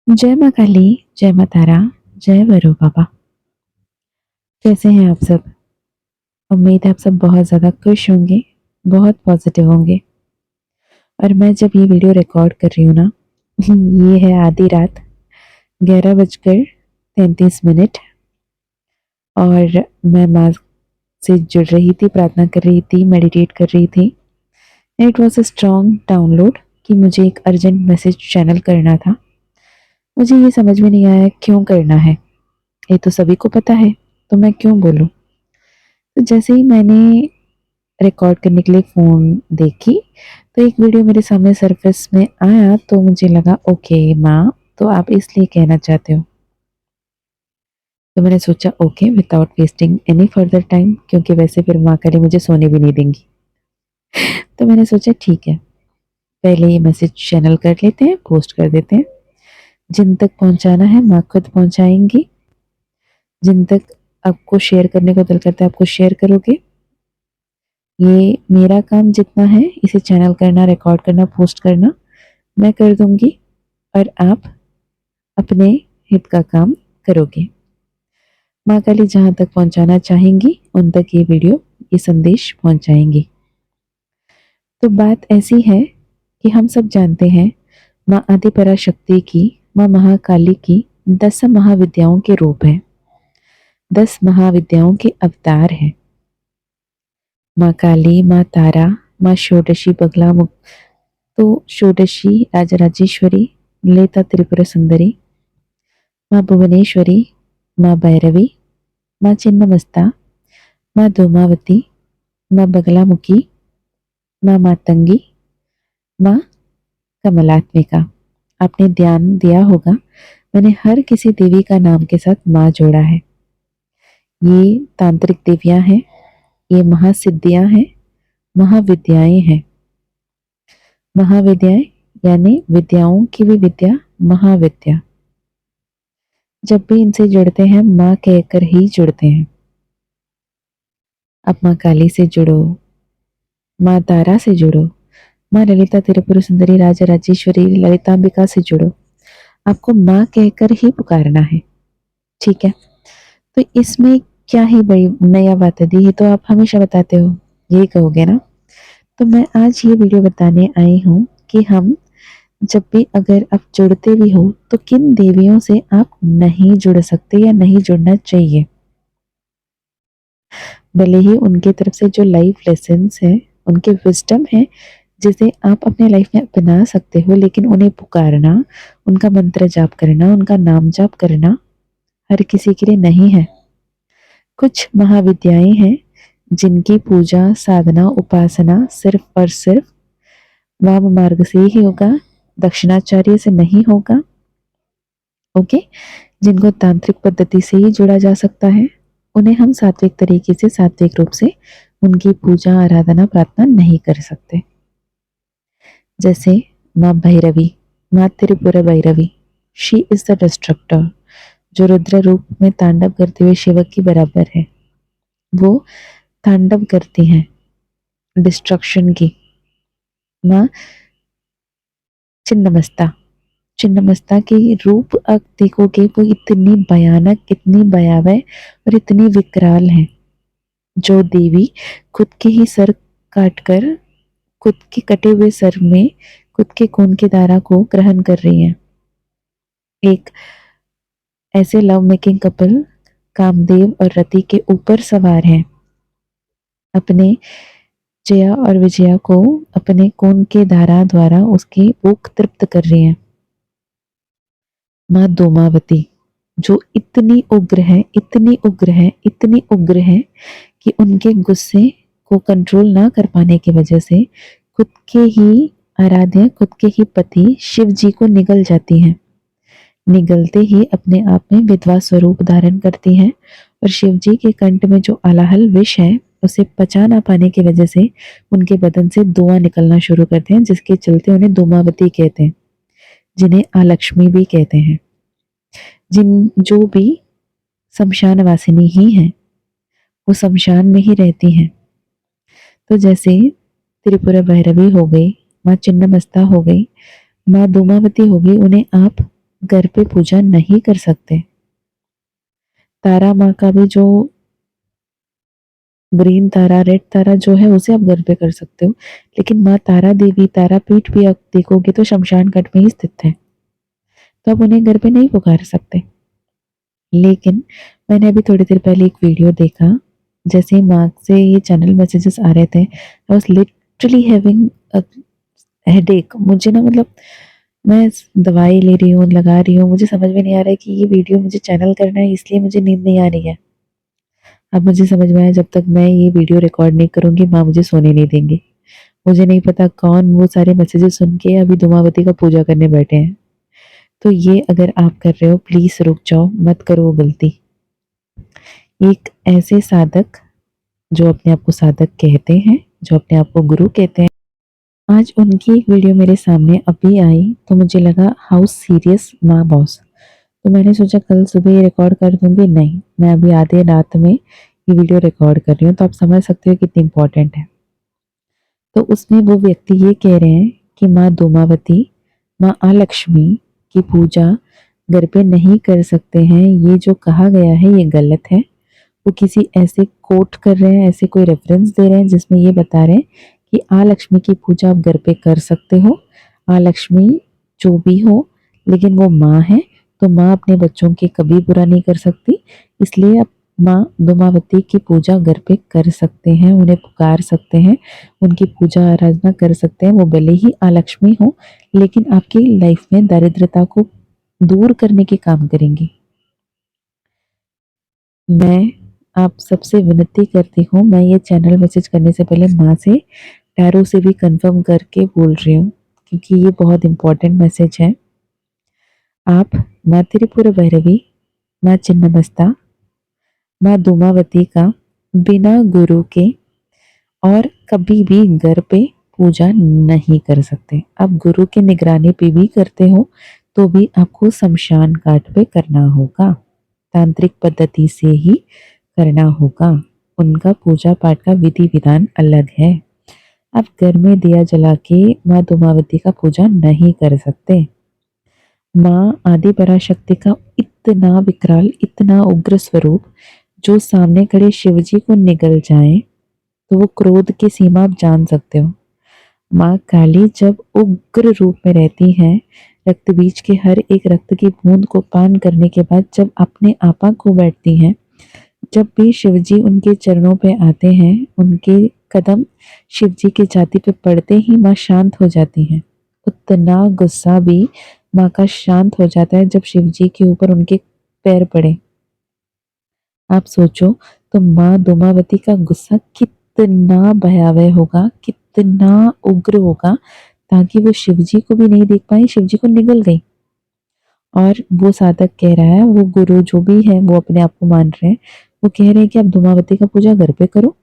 जय माँ काली, जय माँ तारा, जय भैरव बाबा। कैसे हैं आप सब? उम्मीद है आप सब बहुत ज़्यादा खुश होंगे, बहुत पॉजिटिव होंगे। और मैं जब ये वीडियो रिकॉर्ड कर रही हूँ ना, ये है आधी रात, 11:33 और मैं माँ से जुड़ रही थी, प्रार्थना कर रही थी, मेडिटेट कर रही थी। It was a strong download कि मुझे एक अर्जेंट मैसेज चैनल करना था। मुझे ये समझ में नहीं आया क्यों करना है, ये तो सभी को पता है, तो मैं क्यों बोलूँ। तो जैसे ही मैंने रिकॉर्ड करने के लिए फ़ोन देखी, तो एक वीडियो मेरे सामने सरफेस में आया, तो मुझे लगा ओके माँ, तो आप इसलिए कहना चाहते हो। तो मैंने सोचा okay without wasting any further time, क्योंकि वैसे फिर माँ काली मुझे सोने भी नहीं देंगी। तो मैंने सोचा ठीक है, पहले ये मैसेज चैनल कर लेते हैं, पोस्ट कर देते हैं। जिन तक पहुँचाना है माँ खुद पहुँचाएँगी। जिन तक आपको शेयर करने को दिल करता है आपको शेयर करोगे। ये मेरा काम जितना है, इसे चैनल करना, रिकॉर्ड करना, पोस्ट करना, मैं कर दूंगी और आप अपने हित का काम करोगे। माँ काली जहाँ तक पहुँचाना चाहेंगी उन तक ये वीडियो, ये संदेश पहुँचाएंगी। तो बात ऐसी है कि हम सब जानते हैं माँ आदि पराशक्ति की, माँ महाकाली की 10 महाविद्याओं के रूप हैं, 10 महाविद्याओं के अवतार हैं। माँ काली, माँ तारा, माँ षोडशी बगला मुख, तो षोडशी राजराजेश्वरी, ललिता त्रिपुरा सुंदरी, माँ भुवनेश्वरी, माँ भैरवी, माँ छिन्नमस्ता, माँ धूमावती, माँ बगलामुखी, माँ मातंगी, माँ कमलात्मिका। आपने ध्यान दिया होगा, मैंने हर किसी देवी का नाम के साथ माँ जोड़ा है। ये तांत्रिक देवियां हैं, ये महासिद्धियां हैं, महाविद्याएं हैं। महाविद्याएं यानी विद्याओं की भी विद्या, महाविद्या। जब भी इनसे जुड़ते हैं माँ कहकर ही जुड़ते हैं। अब माँ काली से जुड़ो, माँ तारा से जुड़ो, माँ ललिता त्रिपुर सुंदरी राजराजेश्वरी ललितांबिका से जुड़ो। आपको माँ कहकर ही पुकारना है, ठीक है। तो इसमें क्या ही बड़ी नया बात है दी, ये तो आप हमेशा बताते हो, यही कहोगे ना। तो मैं आज ये वीडियो बताने आई हूँ कि हम जब भी अगर आप जुड़ते भी हो तो किन देवियों से आप नहीं जुड़ सकते या नहीं जुड़ना चाहिए। भले ही उनके तरफ से जो लाइफ लेसन्स हैं, उनके विजडम है जिसे आप अपने लाइफ में अपना सकते हो, लेकिन उन्हें पुकारना, उनका मंत्र जाप करना, उनका नाम जाप करना हर किसी के लिए नहीं है। कुछ महाविद्याएं हैं जिनकी पूजा, साधना, उपासना सिर्फ और सिर्फ वाम मार्ग से ही होगा, दक्षिणाचार्य से नहीं होगा। ओके, जिनको तांत्रिक पद्धति से ही जुड़ा जा सकता है, उन्हें हम सात्विक तरीके से, सात्विक रूप से उनकी पूजा, आराधना, प्रार्थना नहीं कर सकते। जैसे माँ भैरवी, माँ Tripura Bhairavi, she is the destructor, जो रुद्र रूप में तांडव करते हुए शिव की बराबर है। वो तांडव करती हैं डिस्ट्रक्शन की। माँ छिन्नमस्ता, छिन्नमस्ता के रूप आप देखोगे वो इतनी भयानक, इतनी भयावह और इतनी विकराल है। जो देवी खुद के ही सर काटकर, खुद के कटे हुए सर में खुद के खून की धारा को ग्रहण कर रही है। एक ऐसे लव मेकिंग कपल कामदेव और रति के ऊपर सवार हैं, अपने जया और विजया को अपने खून के धारा द्वारा उसकी भूख तृप्त कर रही हैं। माँ धूमावती, जो इतनी उग्र है, इतनी उग्र है, इतनी उग्र है कि उनके गुस्से को कंट्रोल ना कर पाने की वजह से खुद के ही आराध्य, खुद के ही पति शिव जी को निगल जाती हैं। निगलते ही अपने आप में विधवा स्वरूप धारण करती हैं और शिव जी के कंठ में जो आलाहल विष है उसे पचा ना पाने की वजह से उनके बदन से धुआं निकलना शुरू करते हैं, जिसके चलते उन्हें धूमावती कहते हैं, जिन्हें आलक्ष्मी भी कहते हैं। जिन जो भी शमशान वासिनी ही हैं, वो शमशान में ही रहती हैं। तो जैसे त्रिपुरा भैरवी हो गई, माँ छिन्नमस्ता हो गई, माँ धूमावती हो गई, उन्हें आप घर पे पूजा नहीं कर सकते। तारा माँ का भी जो ग्रीन तारा, रेड तारा जो है उसे आप घर पे कर सकते हो, लेकिन माँ तारा देवी, तारापीठ भी आप देखोगे तो शमशान घाट में ही स्थित है, तो आप उन्हें घर पे नहीं पुकार सकते। लेकिन मैंने अभी थोड़ी देर पहले एक वीडियो देखा, जैसे ही माँ से ये चैनल मैसेजेस आ रहे थे, I was literally having a headache. मुझे ना मतलब मैं दवाई ले रही हूँ, लगा रही हूँ, मुझे समझ में नहीं आ रहा है कि ये वीडियो मुझे चैनल करना है, इसलिए मुझे नींद नहीं आ रही है। अब मुझे समझ में आया, जब तक मैं ये वीडियो रिकॉर्ड नहीं करूँगी माँ मुझे सोने नहीं देंगी। मुझे नहीं पता कौन वो सारे मैसेजेस सुन के अभी धूमावती का पूजा करने बैठे हैं। तो ये अगर आप कर रहे हो प्लीज रुक जाओ, मत करो वो गलती। एक ऐसे साधक जो अपने आप को साधक कहते हैं, जो अपने आप को गुरु कहते हैं, आज उनकी एक वीडियो मेरे सामने अभी आई तो मुझे लगा हाउ सीरियस माँ बॉस। तो मैंने सोचा कल सुबह ये रिकॉर्ड कर दूंगी, नहीं, मैं अभी आधे रात में ये वीडियो रिकॉर्ड कर रही हूँ, तो आप समझ सकते हो कितनी इंपॉर्टेंट है। तो उसमें वो व्यक्ति ये कह रहे हैं कि माँ धूमावती, माँ अलक्ष्मी की पूजा घर पे नहीं कर सकते हैं, ये जो कहा गया है ये गलत है। वो किसी ऐसे कोट कर रहे हैं, ऐसे कोई रेफरेंस दे रहे हैं जिसमें ये बता रहे हैं कि लक्ष्मी की पूजा आप घर पे कर सकते हो। लक्ष्मी जो भी हो, लेकिन वो माँ है, तो माँ अपने बच्चों के कभी बुरा नहीं कर सकती, इसलिए आप माँ धूमावती की पूजा घर पे कर सकते हैं, उन्हें पुकार सकते हैं, उनकी पूजा आराधना कर सकते हैं। वो भले ही अलक्ष्मी हो, लेकिन आपकी लाइफ में दारिद्रता को दूर करने के काम करेंगी। मैं आप सबसे विनती करती हूँ, मैं ये चैनल मैसेज करने से पहले माँ से, टैरो से भी कंफर्म करके बोल रही हूँ, क्योंकि ये बहुत इंपॉर्टेंट मैसेज है। आप माँ त्रिपुरा भैरवी, माँ छिन्नमस्ता, माँ धूमावती का बिना गुरु के और कभी भी घर पे पूजा नहीं कर सकते। आप गुरु के निगरानी पे भी करते हो तो भी आपको शमशान घाट पे करना होगा, तांत्रिक पद्धति से ही करना होगा। उनका पूजा पाठ का विधि विधान अलग है। आप घर में दिया जला के माँ धूमावती का पूजा नहीं कर सकते। माँ आदि पराशक्ति का इतना विकराल, इतना उग्र स्वरूप, जो सामने खड़े शिवजी को निगल जाए तो वो क्रोध की सीमा आप जान सकते हो। माँ काली जब उग्र रूप में रहती हैं, रक्त बीज के हर एक रक्त की बूंद को पान करने के बाद जब अपने आपा खो बैठती हैं, जब भी शिवजी उनके चरणों पे आते हैं, उनके कदम शिवजी की छाती पे पड़ते ही माँ शांत हो जाती हैं। उतना गुस्सा भी माँ का शांत हो जाता है जब शिवजी के ऊपर उनके पैर पड़े। आप सोचो तो माँ धूमावती का गुस्सा कितना भयावह होगा, कितना उग्र होगा, ताकि वो शिवजी को भी नहीं देख पाई, शिवजी को निगल गई। और वो साधक कह रहा है, वो गुरु जो भी है वो अपने आप को मान रहे हैं, वो कह रहे हैं कि आप धूमावती का पूजा घर पे करो।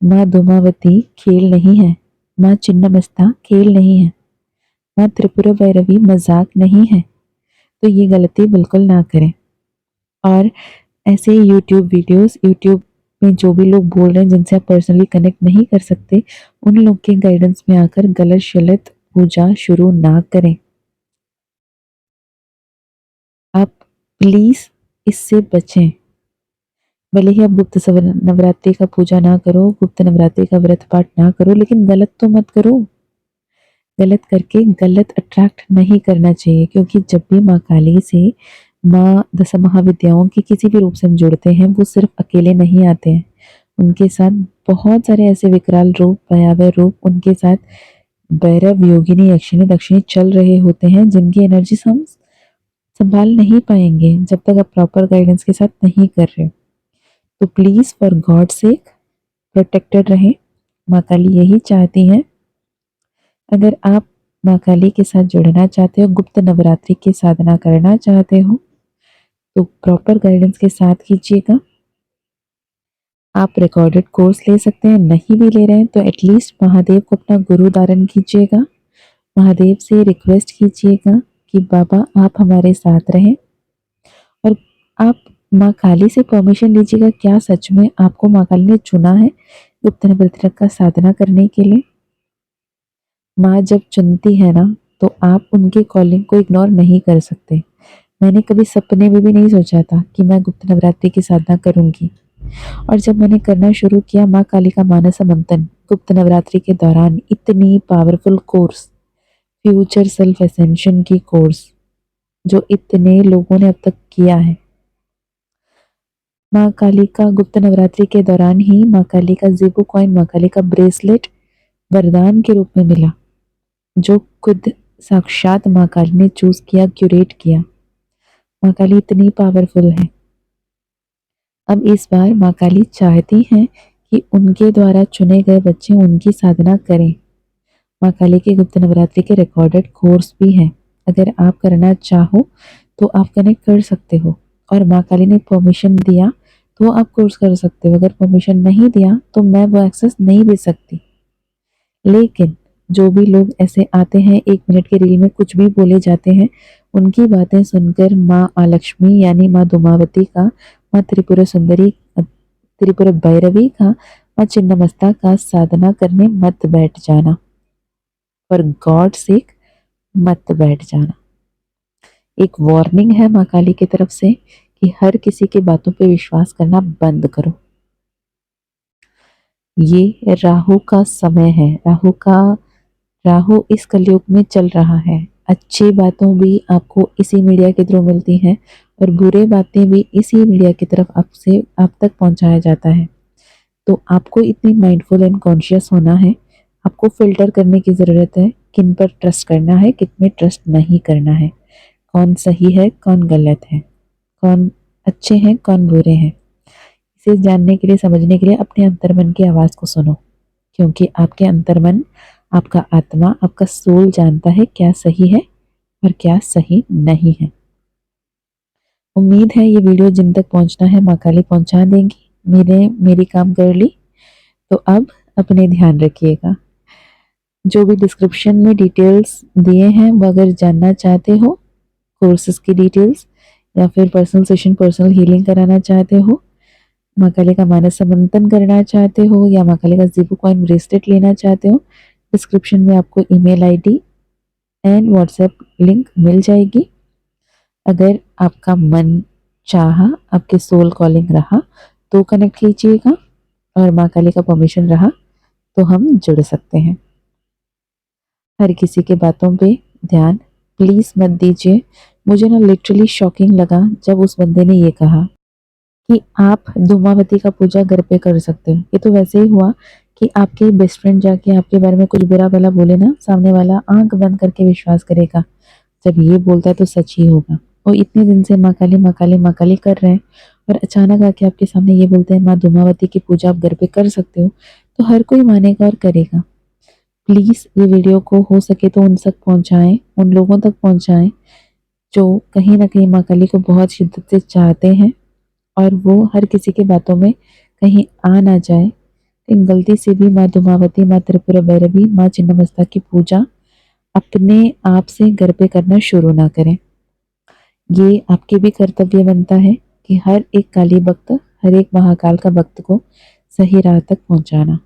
माँ धूमावती खेल नहीं है, माँ छिन्नमस्ता खेल नहीं है, माँ त्रिपुरा भैरवी मजाक नहीं है। तो ये गलती बिल्कुल ना करें। और ऐसे यूट्यूब वीडियोस, यूट्यूब में जो भी लोग बोल रहे हैं जिनसे आप पर्सनली कनेक्ट नहीं कर सकते, उन लोग के गाइडेंस में आकर गलत शलत पूजा शुरू ना करें। आप प्लीज इससे बचें। भले ही आप गुप्त नवरात्रि का पूजा ना करो, गुप्त नवरात्रि का व्रत पाठ ना करो, लेकिन गलत तो मत करो। गलत करके गलत अट्रैक्ट नहीं करना चाहिए, क्योंकि जब भी माँ काली से, माँ दस महाविद्याओं के किसी भी रूप से हम जुड़ते हैं, वो सिर्फ अकेले नहीं आते हैं, उनके साथ बहुत सारे ऐसे विकराल रूप, भयावह रूप उनके साथ भैरव, योगिनी, यक्षिणी, दक्षिणी चल रहे होते हैं, जिनकी एनर्जी हम संभाल नहीं पाएंगे जब तक आप प्रॉपर गाइडेंस के साथ नहीं कर रहे। तो please for God sake protected रहें। माँ काली यही चाहती हैं। अगर आप माँ काली के साथ जुड़ना चाहते हो, गुप्त नवरात्रि की साधना करना चाहते हो, तो प्रॉपर गाइडेंस के साथ कीजिएगा। आप रिकॉर्डेड कोर्स ले सकते हैं, नहीं भी ले रहे हैं तो एटलीस्ट महादेव को अपना गुरु धारण कीजिएगा। महादेव से रिक्वेस्ट कीजिएगा कि बाबा आप हमारे साथ रहें। और आप माँ काली से परमिशन लीजिएगा, क्या सच में आपको माँ काली ने चुना है गुप्त नवरात्रि का साधना करने के लिए। माँ जब चुनती है ना, तो आप उनके कॉलिंग को इग्नोर नहीं कर सकते। मैंने कभी सपने में भी नहीं सोचा था कि मैं गुप्त नवरात्रि की साधना करूंगी, और जब मैंने करना शुरू किया माँ काली का मानस मंथन गुप्त नवरात्रि के दौरान, इतनी powerful course, future self ascension की कोर्स जो इतने लोगों ने अब तक किया है। माँ काली का गुप्त नवरात्रि के दौरान ही माँ काली का ज़ेबू कॉइन, माँ काली का ब्रेसलेट वरदान के रूप में मिला, जो खुद साक्षात माँ काली ने चूज किया, क्यूरेट किया। माँ काली इतनी पावरफुल है। अब इस बार माँ काली चाहती हैं कि उनके द्वारा चुने गए बच्चे उनकी साधना करें। माँ काली के गुप्त नवरात्रि के रिकॉर्डेड कोर्स भी हैं। अगर आप करना चाहो तो आप कनेक्ट कर सकते हो, और माँ काली ने परमिशन दिया तो आप कोर्स कर सकते हो। अगर परमिशन नहीं दिया तो मैं वो एक्सेस नहीं दे सकती। लेकिन जो भी लोग ऐसे आते हैं 1 मिनट के रील में कुछ भी बोले जाते हैं, उनकी बातें सुनकर माँ लक्ष्मी यानी माँ दुमावती का, माँ त्रिपुरा सुंदरी, त्रिपुरा भैरवी का, माँ छिन्नमस्ता का साधना करने मत बैठ जाना। फॉर गॉड सेक मत बैठ जाना। एक वार्निंग है माँ काली की तरफ से कि हर किसी की बातों पे विश्वास करना बंद करो। ये राहु का समय है। राहु इस कलयुग में चल रहा है। अच्छी बातों भी आपको इसी मीडिया के थ्रू मिलती हैं, और बुरे बातें भी इसी मीडिया की तरफ आपसे आप तक पहुंचाया जाता है। तो आपको इतनी माइंडफुल एंड कॉन्शियस होना है। आपको फिल्टर करने की ज़रूरत है, किन पर ट्रस्ट करना है, किन में ट्रस्ट नहीं करना है, कौन सही है, कौन गलत है, कौन अच्छे हैं, कौन बुरे हैं। इसे जानने के लिए, समझने के लिए अपने अंतर्मन की आवाज़ को सुनो, क्योंकि आपके अंतर्मन, आपका आत्मा, आपका सोल जानता है क्या सही है और क्या सही नहीं है। उम्मीद है ये वीडियो जिन तक पहुंचना है माँ काली पहुंचा देंगी। मेरी काम कर ली, तो अब अपने ध्यान रखिएगा। जो भी डिस्क्रिप्शन में डिटेल्स दिए हैं वो अगर जानना चाहते हो, कोर्सेज की डिटेल्स, या फिर पर्सनल सेशन, पर्सनल हीलिंग कराना चाहते हो, माँ काली का मानस मंथन करना चाहते हो, या माँ काली का ज़ेबू कॉइन ब्रेसलेट लेना चाहते हो, डिस्क्रिप्शन में आपको email ID and WhatsApp link मिल जाएगी। अगर आपका मन चाहा, आपके सोल कॉलिंग रहा तो कनेक्ट कीजिएगा, और माँ काली का परमिशन रहा तो हम जुड़ सकते हैं। हर किसी के बातों पे ध्यान प्लीज़ मत दीजिए। मुझे ना लिटरली शॉकिंग लगा जब उस बंदे ने ये कहा कि आप धूमावती का पूजा घर पे कर सकते हो। ये तो वैसे ही हुआ कि आपके बेस्ट फ्रेंड जाके आपके बारे में कुछ बुरा भला बोले ना, सामने वाला आंख बंद करके विश्वास करेगा। जब ये बोलता है तो सच ही होगा। वो इतने दिन से माँ काली माँ काली माँ काली कर रहे हैं, और अचानक आके आपके सामने ये बोलते हैं माँ धूमावती की पूजा आप घर पे कर सकते हो, तो हर कोई मानेगा और करेगा। प्लीज़ ये वीडियो को हो सके तो उन तक पहुँचाएं, उन लोगों तक पहुँचाएं जो कहीं ना कहीं माँ काली को बहुत शिद्दत से चाहते हैं, और वो हर किसी की बातों में कहीं आ ना जाए। लेकिन गलती से भी माँ धूमावती, माँ त्रिपुरा भैरवी, माँ छिन्नमस्ता की पूजा अपने आप से घर पे करना शुरू ना करें। ये आपके भी कर्तव्य बनता है कि हर एक काली भक्त, हर एक महाकाल का भक्त को सही राह तक पहुंचाना।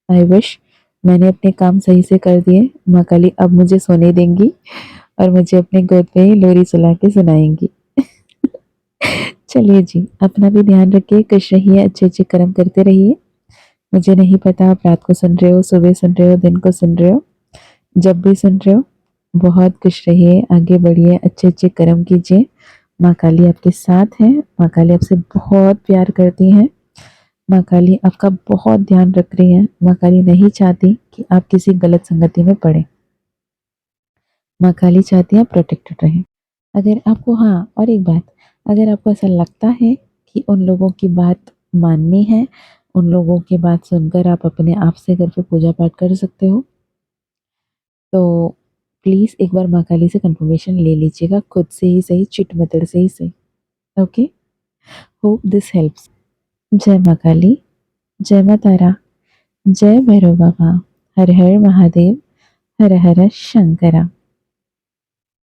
आई विश मैंने अपने काम सही से कर दिए। माँ काली अब मुझे सोने देंगी और मुझे अपने गोद पे ही लोरी सुला के सुनाएंगी। चलिए जी, अपना भी ध्यान रखिए, खुश रहिए, अच्छे अच्छे कर्म करते रहिए। मुझे नहीं पता आप रात को सुन रहे हो, सुबह सुन रहे हो, दिन को सुन रहे हो, जब भी सुन रहे हो, बहुत खुश रहिए, आगे बढ़िए, अच्छे अच्छे कर्म कीजिए। माँ काली आपके साथ है। माँ काली आपसे बहुत प्यार करती हैं। माँ काली आपका बहुत ध्यान रख रही है। माँ काली नहीं चाहती कि आप किसी गलत संगति में पड़े। माँ काली चाहती है आप प्रोटेक्टेड रहें। अगर आपको, हाँ और एक बात, अगर आपको ऐसा लगता है कि उन लोगों की बात माननी है, उन लोगों की बात सुनकर आप अपने आप से घर पे पूजा पाठ कर सकते हो, तो प्लीज़ एक बार माँ काली से कंफर्मेशन ले लीजिएगा, खुद से ही सही, चिट मेथड से ही सही। Okay, hope this helps. जय माँ काली, जय माँ तारा, जय भैरव बाबा, हर हर महादेव, हर हर शंकरा।